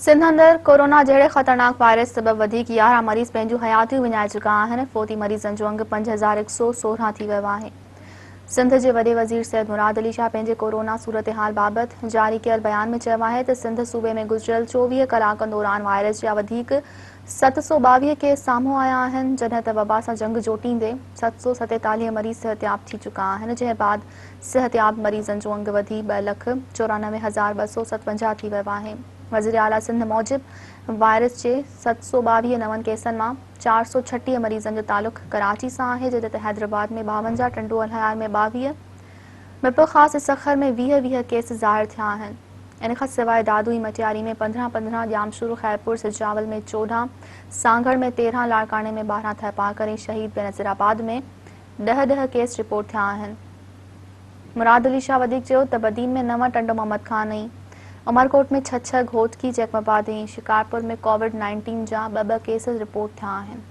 सिंध अंदर कोरोना जहिड़े ख़तरनाक वायरस सबब वधीक 11 मरीज़ पंहिंजूं हयातियूं विञाए चुका आहिनि। फोती मरीज़नि जो अंग 5116 थी वियो आहे। सिंध जे वॾे वज़ीर सैयद मुराद अली शाह पंहिंजे कोरोना सूरतहाल बाबति जारी कयल बयान में चयो आहे त सिंध सूबे में गुज़िरियल 24 कलाकनि दौरान वायरस जा वधीक 722 केस साम्हूं आया आहिनि, जॾहिं त वबा सां जंग जोटींदे 747 मरीज़ सिहतयाब थी चुका आहिनि, जंहिं बाद सिहतयाब मरीज़नि जो अंग वधी 2,94,257 थी वियो आहे। वज़ीर आला सिंध मूजिब वायरस जे 722 नवनि केसनि मां 436 मरीज़नि जो तालुक़ कराची सां आहे, जॾहिं त हैदराबाद में 52, टंडोअल हयार में 22, मिपो ख़ास सखर में 20 केस ज़ाहिर थिया आहिनि। इन खां सवाइ दादू मटियारी में 15, जामशूर खैरपुर सिजावल में 14, सांगड़ में 13, लाड़काने में 12, थेपाकर ऐं शहीद बेनज़ीराबाद में 10 केस रिपोर्ट थिया आहिनि। मुराद अली शाह वधीक चयो त बदीन में 9, टंडो मोहम्मद खान ऐं उमरकोट में 6, घोटकी जैकमाबाद ऐं शिकारपुर में कोविड-19 जा 2 केस रिपोर्ट थिया आहिनि।